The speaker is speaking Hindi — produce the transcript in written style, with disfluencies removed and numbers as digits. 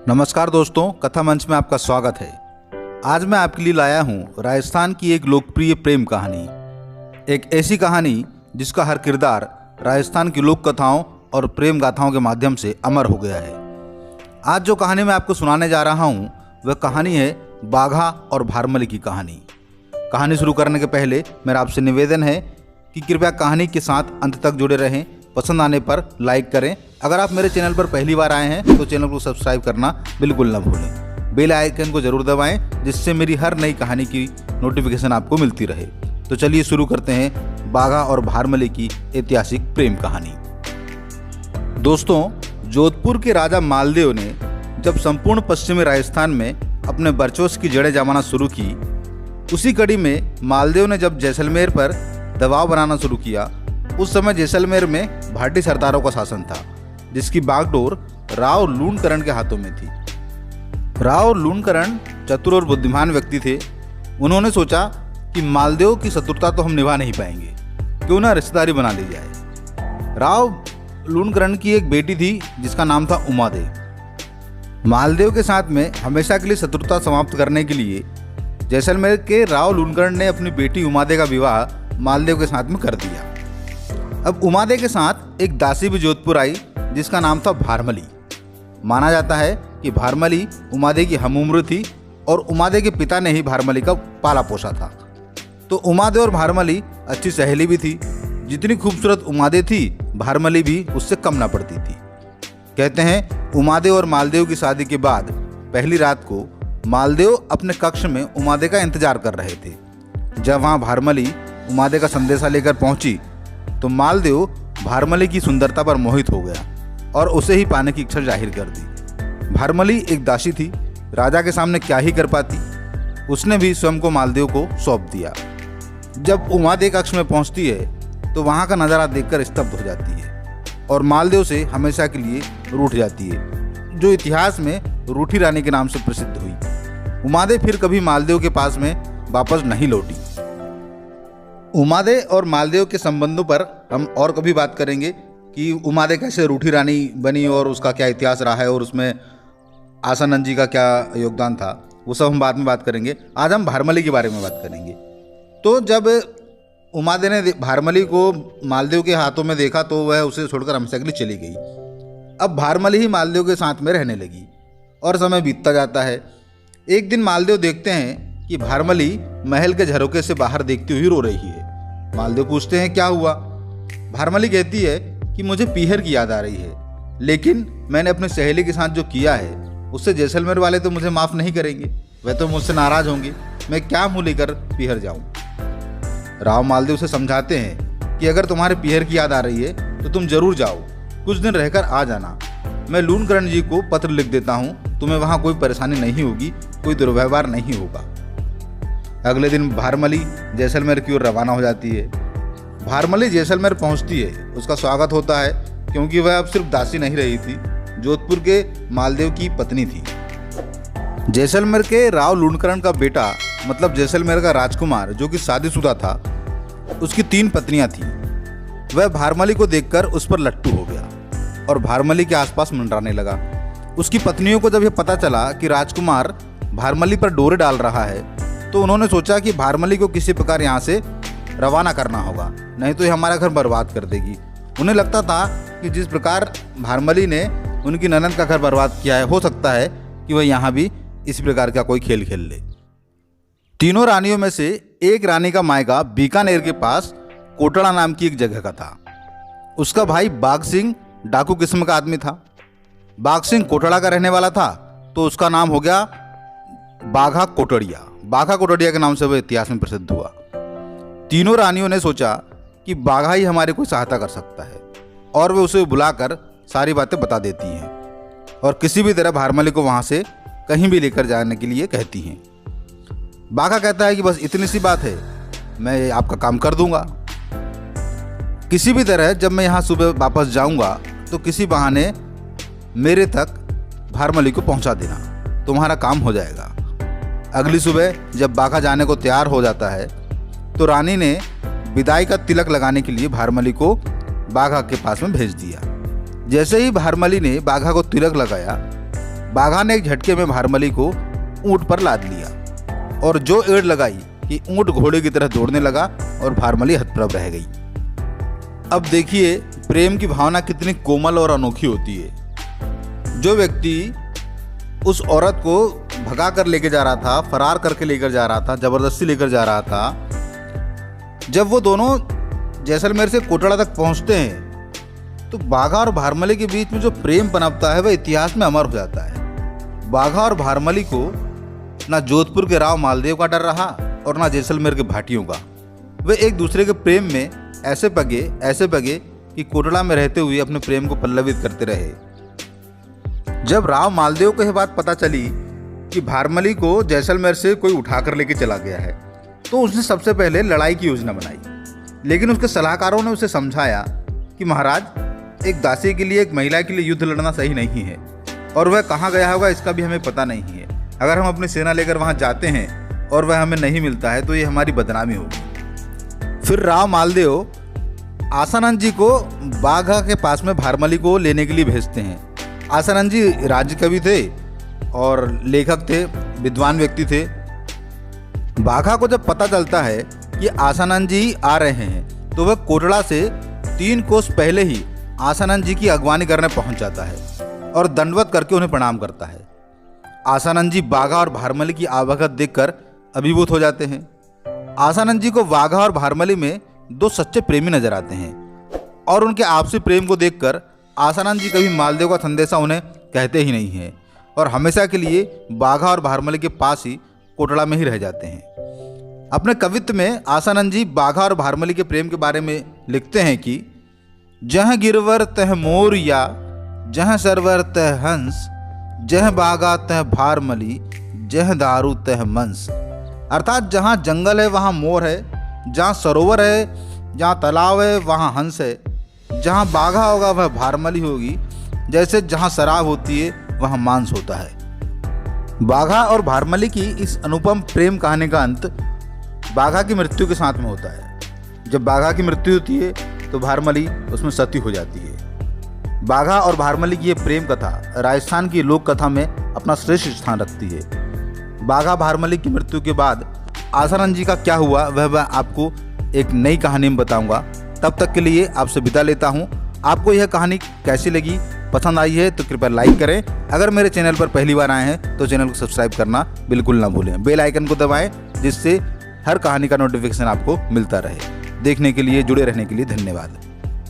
नमस्कार दोस्तों, कथा मंच में आपका स्वागत है। आज मैं आपके लिए लाया हूँ राजस्थान की एक लोकप्रिय प्रेम कहानी। एक ऐसी कहानी जिसका हर किरदार राजस्थान की लोक कथाओं और प्रेम गाथाओं के माध्यम से अमर हो गया है। आज जो कहानी मैं आपको सुनाने जा रहा हूँ वह कहानी है बाघा और भारमली की कहानी। कहानी शुरू करने के पहले मेरा आपसे निवेदन है कि कृपया कहानी के साथ अंत तक जुड़े रहें। पसंद आने पर लाइक करें। अगर आप मेरे चैनल पर पहली बार आए हैं तो चैनल को सब्सक्राइब करना बिल्कुल न भूलें। बेल आइकन को जरूर दबाएं जिससे मेरी हर नई कहानी की नोटिफिकेशन आपको मिलती रहे। तो चलिए शुरू करते हैं बाघा और भारमली की ऐतिहासिक प्रेम कहानी। दोस्तों, जोधपुर के राजा मालदेव ने जब संपूर्ण पश्चिमी राजस्थान में अपने वर्चस्व की जड़ें जमाना शुरू की, उसी कड़ी में मालदेव ने जब जैसलमेर पर दबाव बनाना शुरू किया। उस समय जैसलमेर में भाटी सरदारों का शासन था, जिसकी बागडोर राव लूणकरण के हाथों में थी। राव लूणकरण चतुर और बुद्धिमान व्यक्ति थे। उन्होंने सोचा कि मालदेव की शत्रुता तो हम निभा नहीं पाएंगे, क्यों ना रिश्तेदारी बना ली जाए। राव लूणकरण की एक बेटी थी जिसका नाम था उमादेव। मालदेव के साथ में हमेशा के लिए शत्रुता समाप्त करने के लिए जैसलमेर के राव लूणकरण ने अपनी बेटी उमादेव का विवाह मालदेव के साथ में कर दिया। अब उमादेव के साथ एक दासी भी जोधपुर आई जिसका नाम था भारमली। माना जाता है कि भारमली उमादेव की हमउम्र थी और उमादेव के पिता ने ही भारमली का पाला पोसा था। तो उमादेव और भारमली अच्छी सहेली भी थी। जितनी खूबसूरत उमादेव थी, भारमली भी उससे कम ना पड़ती थी। कहते हैं उमादेव और मालदेव की शादी के बाद पहली रात को मालदेव अपने कक्ष में उमादेव का इंतजार कर रहे थे। जब वहाँ भारमली उमादेव का संदेशा लेकर पहुंची तो मालदेव भारमली की सुंदरता पर मोहित हो गया और उसे ही पाने की इच्छा जाहिर कर दी। भारमली एक दासी थी, राजा के सामने क्या ही कर पाती। उसने भी स्वयं को मालदेव को सौंप दिया। जब उमादेव कक्ष में पहुंचती है तो वहां का नज़ारा देखकर स्तब्ध हो जाती है और मालदेव से हमेशा के लिए रूठ जाती है, जो इतिहास में रूठी रानी के नाम से प्रसिद्ध हुई। उमादेव फिर कभी मालदेव के पास में वापस नहीं लौटी। उमादेव और मालदेव के संबंधों पर हम और कभी बात करेंगे कि उमादेव कैसे रूठी रानी बनी और उसका क्या इतिहास रहा है और उसमें आसानंद जी का क्या योगदान था, वो सब हम बाद में बात करेंगे। आज हम भारमली के बारे में बात करेंगे। तो जब उमादेव ने भारमली को मालदेव के हाथों में देखा तो वह उसे छोड़कर हमेशा के लिए चली गई। अब भारमली ही मालदेव के साथ में रहने लगी और समय बीतता जाता है। एक दिन मालदेव देखते हैं कि भारमली महल के झरोके से बाहर देखती हुई रो रही है। मालदेव पूछते हैं क्या हुआ। भारमली कहती है कि मुझे पीहर की याद आ रही है, लेकिन मैंने अपनी सहेली के साथ जो किया है उससे जैसलमेर वाले तो मुझे माफ़ नहीं करेंगे, वह तो मुझसे नाराज़ होंगे। मैं क्या मुँह लेकर पीहर जाऊँ। राव मालदेव से समझाते हैं कि अगर तुम्हारे पीहर की याद आ रही है तो तुम जरूर जाओ, कुछ दिन रहकर आ जाना। मैं लूणकरण जी को पत्र लिख देता हूँ, तुम्हें वहाँ कोई परेशानी नहीं होगी, कोई दुर्व्यवहार नहीं होगा। अगले दिन भारमली जैसलमेर की ओर रवाना हो जाती है। भारमली जैसलमेर पहुंचती है। उसका स्वागत होता है क्योंकि वह अब सिर्फ दासी नहीं रही थी, जोधपुर के मालदेव की पत्नी थी। जैसलमेर के राव लूणकरण का बेटा मतलब जैसलमेर का राजकुमार, जो कि शादीशुदा था, उसकी 3 पत्नियां थीं। वह भारमली को देखकर उस पर लट्टू हो गया और भारमली के आसपास मंडराने लगा। उसकी पत्नियों को जब यह पता चला कि राजकुमार भारमली पर डोरे डाल रहा है तो उन्होंने सोचा कि भारमली को किसी प्रकार यहाँ से रवाना करना होगा, नहीं तो ये हमारा घर बर्बाद कर देगी। उन्हें लगता था कि जिस प्रकार भारमली ने उनकी ननद का घर बर्बाद किया है, हो सकता है कि वह यहाँ भी इसी प्रकार का कोई खेल खेल ले। तीनों रानियों में से एक रानी का मायका बीकानेर के पास कोटड़ा नाम की एक जगह का था। उसका भाई बाघ सिंह डाकू किस्म का आदमी था। बाघ सिंह कोटड़ा का रहने वाला था, तो उसका नाम हो गया बाघा कोटड़िया। बाघा कोटड़िया के नाम से वह इतिहास में प्रसिद्ध हुआ। तीनों रानियों ने सोचा कि बाघा ही हमारी कोई सहायता कर सकता है और वे उसे बुलाकर सारी बातें बता देती हैं और किसी भी तरह भारमली को वहाँ से कहीं भी लेकर जाने के लिए कहती हैं। बाघा कहता है कि बस इतनी सी बात है, मैं आपका काम कर दूंगा। किसी भी तरह जब मैं यहाँ सुबह वापस जाऊंगा तो किसी बहाने मेरे तक भारमली को पहुँचा देना, तुम्हारा काम हो जाएगा। अगली सुबह जब बाघा जाने को तैयार हो जाता है तो रानी ने विदाई का तिलक लगाने के लिए भारमली को बाघा के पास में भेज दिया। जैसे ही भारमली ने बाघा को तिलक लगाया, बाघा ने एक झटके में भारमली को ऊंट पर लाद लिया और जो एड़ लगाई कि ऊंट घोड़े की तरह दौड़ने लगा और भारमली हतप्रभ रह गई। अब देखिए प्रेम की भावना कितनी कोमल और अनोखी होती है। जो व्यक्ति उस औरत को भगा कर लेके जा रहा था, फरार करके लेकर जा रहा था, जबरदस्ती लेकर जा रहा था, जब वो दोनों जैसलमेर से कोटड़ा तक पहुंचते हैं तो बाघा और भारमली के बीच में जो प्रेम पनपता है वह इतिहास में अमर हो जाता है। बाघा और भारमली को ना जोधपुर के राव मालदेव का डर रहा और ना जैसलमेर के भाटियों का। वे एक दूसरे के प्रेम में ऐसे पगे कि कोटड़ा में रहते हुए अपने प्रेम को पल्लवित करते रहे। जब राव मालदेव को यह बात पता चली कि भारमली को जैसलमेर से कोई उठाकर लेके चला गया है तो उसने सबसे पहले लड़ाई की योजना बनाई, लेकिन उसके सलाहकारों ने उसे समझाया कि महाराज, एक दासी के लिए, एक महिला के लिए युद्ध लड़ना सही नहीं है और वह कहाँ गया होगा इसका भी हमें पता नहीं है। अगर हम अपनी सेना लेकर वहाँ जाते हैं और वह हमें नहीं मिलता है तो ये हमारी बदनामी होगी। फिर राव मालदेव आसानंद जी को बाघा के पास में भारमली को लेने के लिए भेजते हैं। आसानंद जी राज्य कवि थे और लेखक थे, विद्वान व्यक्ति थे। बाघा को जब पता चलता है कि आसानंद जी आ रहे हैं तो वह कोटड़ा से 3 कोस पहले ही आसानंद जी की अगवानी करने पहुंच जाता है और दंडवत करके उन्हें प्रणाम करता है। आसानंद जी बाघा और भारमली की आवागत देखकर अभिभूत हो जाते हैं। आसानंद जी को बाघा और भारमली में 2 सच्चे प्रेमी नजर आते हैं और उनके आपसी प्रेम को देखकर आसानंद जी कभी मालदेव का संदेशा उन्हें कहते ही नहीं हैं और हमेशा के लिए बाघा और भारमली के पास ही कोटड़ा में ही रह जाते हैं। अपने कवित्व में आसानंद जी बाघा और भारमली के प्रेम के बारे में लिखते हैं कि जह गिरवर तह मोर या जह सरवर तह हंस, जह बागा तह भारमली, जह दारू तह मंस। अर्थात जहाँ जंगल है वहाँ मोर है, जहाँ सरोवर है, जहाँ तालाब है वहाँ हंस है, जहाँ बाघा होगा वह भारमली होगी, जैसे जहाँ शराब होती है वहाँ मांस होता है। बाघा और भारमली की इस अनुपम प्रेम कहानी का अंत बाघा की मृत्यु के साथ में होता है। जब बाघा की मृत्यु होती है तो भारमली उसमें सती हो जाती है। बाघा और भारमली की ये प्रेम कथा राजस्थान की लोक कथा में अपना श्रेष्ठ स्थान रखती है। बाघा भारमली की मृत्यु के बाद आसानंद जी का क्या हुआ वह मैं आपको एक नई कहानी में बताऊंगा। तब तक के लिए आपसे विदा लेता हूं। आपको यह कहानी कैसी लगी, पसंद आई है तो कृपया लाइक करें। अगर मेरे चैनल पर पहली बार आए हैं तो चैनल को सब्सक्राइब करना बिल्कुल ना भूलें। बेल आइकन को दबाएं जिससे हर कहानी का नोटिफिकेशन आपको मिलता रहे। देखने के लिए, जुड़े रहने के लिए धन्यवाद।